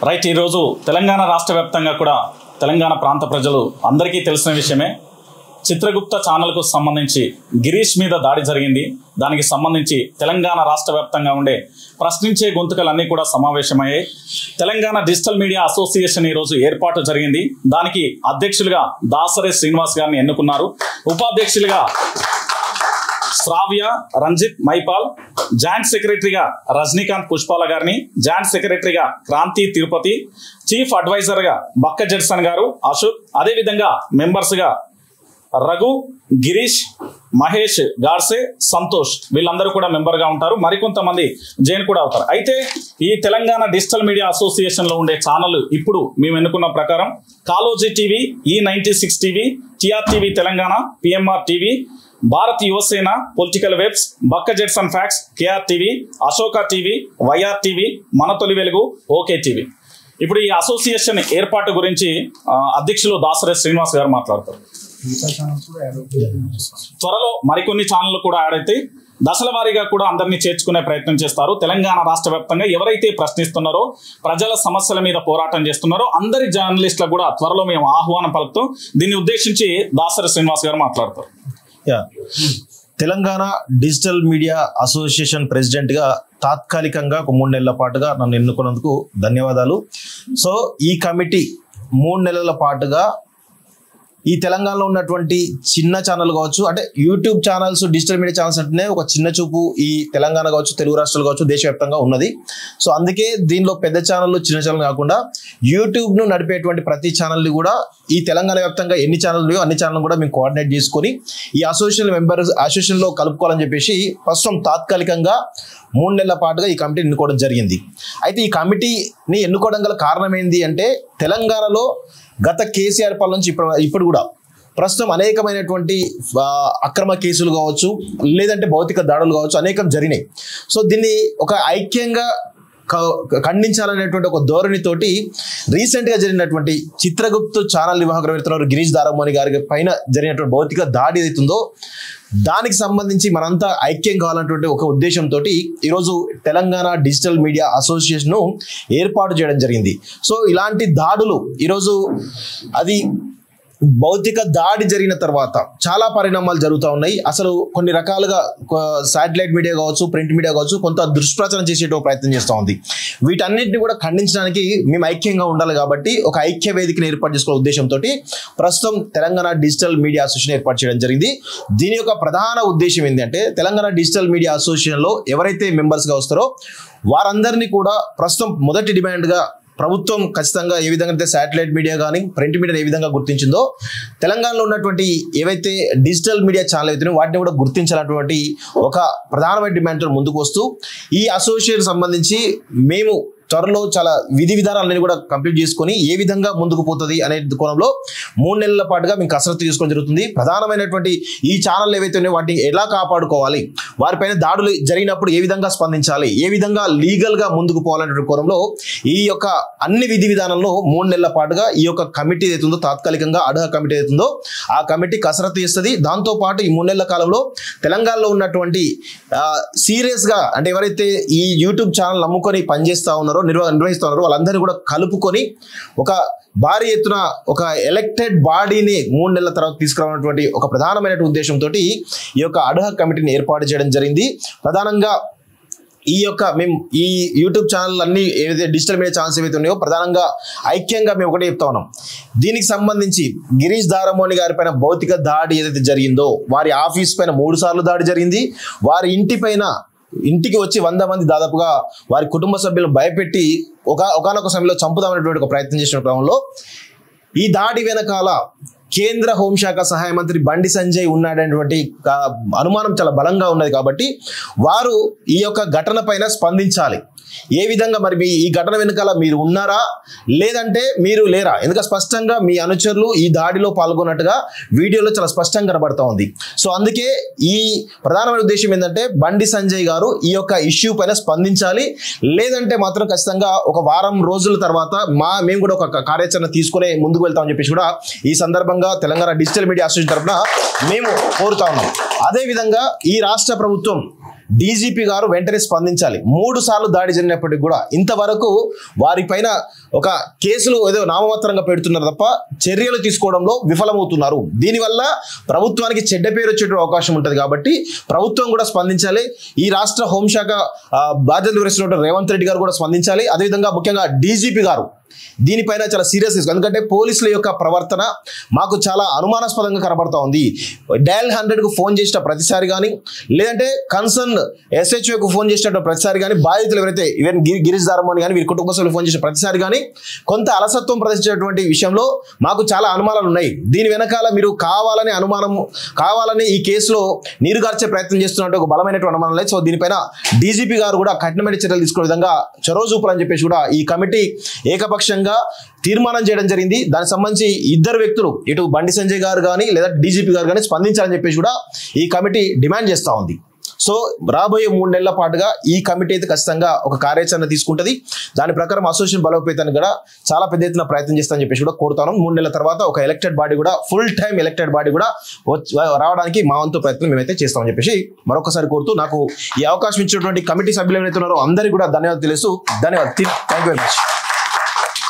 Right ఈరోజు తెలంగాణ రాష్ట్ర వ్యాప్తంగా కూడా తెలంగాణ ప్రాంత ప్రజలు అందరికీ తెలిసిన విషయమే. చిత్రగుప్త ఛానల్కు సంబంధించి గిరీష్ మీద దాడి జరిగింది. దానికి సంబంధించి తెలంగాణ రాష్ట్ర వ్యాప్తంగా ఉండే ప్రశ్నించే గొంతుకలన్నీ కూడా సమావేశమయ్యాయి. తెలంగాణ డిజిటల్ మీడియా అసోసియేషన్ ఈరోజు ఏర్పాటు జరిగింది. దానికి అధ్యక్షులుగా దాసరి శ్రీనివాస్ గారిని ఎన్నుకున్నారు. ఉపాధ్యక్షులుగా శ్రావ్య, రంజిత్ మైపాల్, జాయింట్ సెక్రటరీగా రజనీకాంత్ పుష్పాల గారిని, జాయింట్ సెక్రటరీగా క్రాంతి తిరుపతి, చీఫ్ అడ్వైజర్గా బక్క జడ్సన్ గారు, అశోక్, అదేవిధంగా మెంబర్స్గా రఘు, గిరీష్, మహేష్, గాడ్సే, సంతోష్ వీళ్ళందరూ కూడా మెంబర్గా ఉంటారు. మరికొంతమంది జైన్ కూడా అవుతారు. అయితే ఈ తెలంగాణ డిజిటల్ మీడియా అసోసియేషన్లో ఉండే ఛానల్ ఇప్పుడు మేము ఎన్నుకున్న ప్రకారం Kaloji TV, E96 TV, TR TV Telangana, PMR TV, Bharat Yuvasena, political webs, Bakka Judson facts, KR TV, Ashoka TV, YR TV, మన తొలి వెలుగు, ఓకే టీవీ. ఇప్పుడు ఈ అసోసియేషన్ ఏర్పాటు గురించి అధ్యక్షులు దాసరి శ్రీనివాస్ గారు మాట్లాడతారు. త్వరలో మరికొన్ని ఛానళ్లు కూడా యాడ్ అయితే దశల వారీగా కూడా అందరినీ చేర్చుకునే ప్రయత్నం చేస్తారు. తెలంగాణ రాష్ట్ర వ్యాప్తంగా ఎవరైతే ప్రశ్నిస్తున్నారో, ప్రజల సమస్యల మీద పోరాటం చేస్తున్నారో అందరి జర్నలిస్టులకు కూడా త్వరలో మేము ఆహ్వానం పలుకుతాం. దీన్ని ఉద్దేశించి దాసరి శ్రీనివాస్ గారు మాట్లాడతారు. తెలంగాణ డిజిటల్ మీడియా అసోసియేషన్ ప్రెసిడెంట్గా తాత్కాలికంగా ఒక 3 నెలల పాటుగా నన్ను ఎన్నుకున్నందుకు ధన్యవాదాలు. సో ఈ కమిటీ 3 నెలల పాటుగా ఈ తెలంగాణలో ఉన్నటువంటి చిన్న ఛానల్ కావచ్చు, అంటే YouTube channels, digital media channels అంటేనే ఒక చిన్న చూపు ఈ తెలంగాణ కావచ్చు, తెలుగు రాష్ట్రాలు కావచ్చు, దేశవ్యాప్తంగా ఉన్నది. సో అందుకే దీనిలో పెద్ద ఛానళ్ళు, చిన్న ఛానల్ కాకుండా యూట్యూబ్ను నడిపేటువంటి ప్రతి ఛానల్ని కూడా ఈ తెలంగాణ వ్యాప్తంగా ఎన్ని ఛానల్ ఉన్నాయో అన్ని ఛానల్ కూడా మేము కోఆర్డినేట్ చేసుకొని ఈ అసోసియేషన్లో కలుపుకోవాలని చెప్పేసి ప్రస్తుతం తాత్కాలికంగా 3 నెలల పాటుగా ఈ కమిటీని ఎన్నుకోవడం జరిగింది. అయితే ఈ కమిటీని ఎన్నుకోవడం గల కారణం ఏంటి అంటే, తెలంగాణలో గత కేసీఆర్ పాలన నుంచి ఇప్పుడు కూడా ప్రస్తుతం అనేకమైనటువంటి అక్రమ కేసులు కావచ్చు, లేదంటే భౌతిక దాడులు కావచ్చు, అనేకం జరిగినాయి. సో దీన్ని ఒక ఐక్యంగా ఖండించాలనేటువంటి ఒక ధోరణితోటి రీసెంట్గా జరిగినటువంటి చిత్రగుప్త ఛానల్ నిర్వాహకులు గిరీష్ దారమోని గారి పైన జరిగినటువంటి భౌతిక దాడి ఏదైతుందో దానికి సంబంధించి మనంతా ఐక్యం కావాలన్నటువంటి ఒక ఉద్దేశంతో ఈరోజు తెలంగాణ డిజిటల్ మీడియా అసోసియేషన్ను ఏర్పాటు చేయడం జరిగింది. సో ఇలాంటి దాడులు ఈరోజు అది భౌతిక దాడి జరిగిన తర్వాత చాలా పరిణామాలు జరుగుతూ ఉన్నాయి. అసలు కొన్ని రకాలుగా శాటిలైట్ మీడియా కావచ్చు, ప్రింట్ మీడియా కావచ్చు, కొంత దుష్ప్రచారం చేసేట ప్రయత్నం చేస్తూ ఉంది. వీటన్నిటిని కూడా ఖండించడానికి మేము ఐక్యంగా ఉండాలి కాబట్టి ఒక ఐక్య వేదికను ఏర్పాటు చేసుకునే ఉద్దేశంతో ప్రస్తుతం తెలంగాణ డిజిటల్ మీడియా అసోసియేషన్ ఏర్పాటు చేయడం జరిగింది. దీని యొక్క ప్రధాన ఉద్దేశం ఏంటంటే, తెలంగాణ డిజిటల్ మీడియా అసోసియేషన్లో ఎవరైతే మెంబర్స్గా వస్తారో వారందరినీ కూడా ప్రస్తుతం మొదటి డిమాండ్గా ప్రభుత్వం ఖచ్చితంగా ఏ విధంగా అయితే శాటిలైట్ మీడియా కానీ ప్రింట్ మీడియా ఏ విధంగా గుర్తించిందో, తెలంగాణలో ఉన్నటువంటి ఏవైతే డిజిటల్ మీడియా ఛానల్ అవుతున్నాయో వాటిని కూడా గుర్తించాలన్నటువంటి ఒక ప్రధానమైన డిమాండ్తో ముందుకు వస్తూ ఈ అసోసియేషన్ సంబంధించి మేము త్వరలో చాలా విధి విధానాలన్నీ కూడా కంప్లీట్ చేసుకొని ఏ విధంగా ముందుకు పోతుంది అనే కోణంలో 3 నెలల పాటుగా మేము కసరత్తు తీసుకోవడం జరుగుతుంది. ప్రధానమైనటువంటి ఈ ఛానల్ ఏవైతే ఉన్నాయో వాటిని ఎలా కాపాడుకోవాలి, వారిపైన దాడులు జరిగినప్పుడు ఏ విధంగా స్పందించాలి, ఏ విధంగా లీగల్గా ముందుకు పోవాలనే కోణంలో ఈ యొక్క అన్ని విధి విధానాలను 3 నెలల పాటుగా ఈ యొక్క కమిటీ ఏదైతుందో, తాత్కాలికంగా అడ్హా కమిటీ ఏదైతుందో ఆ కమిటీ కసరత్తు చేస్తుంది. దాంతోపాటు ఈ 3 నెలల కాలంలో తెలంగాణలో ఉన్నటువంటి సీరియస్గా అంటే ఎవరైతే ఈ యూట్యూబ్ ఛానల్ నమ్ముకొని పనిచేస్తూ ఉన్నారో, నిర్వహిస్తూ ఉన్నారో వాళ్ళందరినీ కూడా కలుపుకొని ఒక భారీ ఎత్తున ఒక ఎలక్టెడ్ బాడీని 3 నెలల తర్వాత తీసుకురావాలన్నటువంటి ఒక ప్రధానమైనటువంటి ఉద్దేశంతో ఈ యొక్క అడ్హా కమిటీని ఏర్పాటు చేయడం జరిగింది. ప్రధానంగా ఈ యొక్క మేము ఈ యూట్యూబ్ ఛానల్ అన్ని ఏవైతే డిజిటల్ మీడియా ఛానల్స్ ఏవైతే ఉన్నాయో ప్రధానంగా ఐక్యంగా మేము ఒకటే చెప్తా ఉన్నాం. దీనికి సంబంధించి గిరీష్ దారమోని గారి పైన భౌతిక దాడి ఏదైతే జరిగిందో, వారి ఆఫీస్ పైన 3 సార్లు దాడి జరిగింది. వారి ఇంటికి వచ్చి 100 మంది దాదాపుగా వారి కుటుంబ సభ్యులను భయపెట్టి ఒకనొక సమయంలో చంపుదామనేటువంటి ఒక ప్రయత్నం చేసిన క్రమంలో ఈ దాడి వెనకాల కేంద్ర హోంశాఖ సహాయ మంత్రి బండి సంజయ్ ఉన్నాడనేటువంటి అనుమానం చాలా బలంగా ఉన్నది. కాబట్టి వారు ఈ యొక్క ఘటన పైన స్పందించాలి. ఏ విధంగా మరి ఈ ఘటన వెనకాల మీరు ఉన్నారా లేదంటే మీరు లేరా? ఎందుకంటే స్పష్టంగా మీ అనుచరులు ఈ దాడిలో పాల్గొన్నట్టుగా వీడియోలో చాలా స్పష్టంగా కనబడతా ఉంది. సో అందుకే ఈ ప్రధానమైన ఉద్దేశం ఏంటంటే, బండి సంజయ్ గారు ఈ యొక్క ఇష్యూ పైన స్పందించాలి. లేదంటే మాత్రం ఖచ్చితంగా ఒక వారం రోజుల తర్వాత మేము కూడా ఒక కార్యాచరణ తీసుకునే ముందుకు వెళ్తామని చెప్పేసి కూడా ఈ సందర్భంగా తెలంగాణ డిజిటల్ మీడియా అసోసియేషన్ తరఫున మేము కోరుతా ఉన్నాం. అదేవిధంగా ఈ రాష్ట్ర ప్రభుత్వం డీజీపీ గారు వెంటనే స్పందించాలి. 3 సార్లు దాడి జరిగినప్పటికీ కూడా ఇంతవరకు వారిపైన ఒక కేసులు ఏదో నామమాత్రంగా పెడుతున్నారు తప్ప చర్యలు తీసుకోవడంలో విఫలమవుతున్నారు. దీనివల్ల ప్రభుత్వానికి చెడ్డ పేరు వచ్చే అవకాశం ఉంటుంది. కాబట్టి ప్రభుత్వం కూడా స్పందించాలి. ఈ రాష్ట్ర హోంశాఖ బాధ్యతలు వహిస్తున్న రేవంత్ రెడ్డి గారు కూడా స్పందించాలి. అదేవిధంగా ముఖ్యంగా డీజీపీ గారు దీనిపైన చాలా సీరియస్, ఎందుకంటే పోలీసుల యొక్క ప్రవర్తన మాకు చాలా అనుమానాస్పదంగా కనబడతా ఉంది. డయల్ 100కు ఫోన్ చేసిన ప్రతిసారి కానీ, లేదంటే కన్సర్న్ SHOకు ఫోన్ చేసిన ప్రతిసారి కానీ, బాధితులు ఎవరైతే ఈవెన్ గిరీష్ దారమోని కానీ వీరి కుటుంబ సభ్యులు ఫోన్ చేసిన ప్రతిసారి కానీ కొంత అలసత్వం ప్రదర్శించేటువంటి విషయంలో మాకు చాలా అనుమానాలు ఉన్నాయి. దీని వెనకాల మీరు కావాలని ఈ కేసులో నీరుగార్చే ప్రయత్నం చేస్తున్నట్టు ఒక బలమైనటువంటి అనుమానం లేదు. సో దీనిపైన డీజీపీ గారు కూడా కఠినమైన చర్యలు తీసుకునే విధంగా చొరవ చూపాలని చెప్పేసి కూడా ఈ కమిటీ ఏకపక్షంగా తీర్మానం చేయడం జరిగింది. దానికి సంబంధించి ఇద్దరు వ్యక్తులు, ఇటు బండి సంజయ్ గారు కానీ లేదా డీజీపీ గారు కానీ స్పందించాలని చెప్పేసి కూడా ఈ కమిటీ డిమాండ్ చేస్తూ ఉంది. సో రాబోయే 3 నెలల పాటుగా ఈ కమిటీ అయితే ఖచ్చితంగా ఒక కార్యాచరణ తీసుకుంటుంది. దాని ప్రకారం అసోసియేషన్ బలోపేతానికి కూడా చాలా పెద్ద ఎత్తున ప్రయత్నం చేస్తానని చెప్పేసి కూడా కోరుతాను. 3 నెలల తర్వాత ఒక ఎలక్టెడ్ బాడీ కూడా, ఫుల్ టైం ఎలక్టెడ్ బాడీ కూడా రావడానికి మా వంతు ప్రయత్నం మేమైతే చేస్తామని చెప్పేసి మరొకసారి కోరుతూ, నాకు ఈ అవకాశం ఇచ్చినటువంటి కమిటీ సభ్యులు ఏమైతే ఉన్నారో అందరికీ కూడా ధన్యవాదాలు తెలుస్తూ థ్యాంక్ యూ వెరీ మచ్.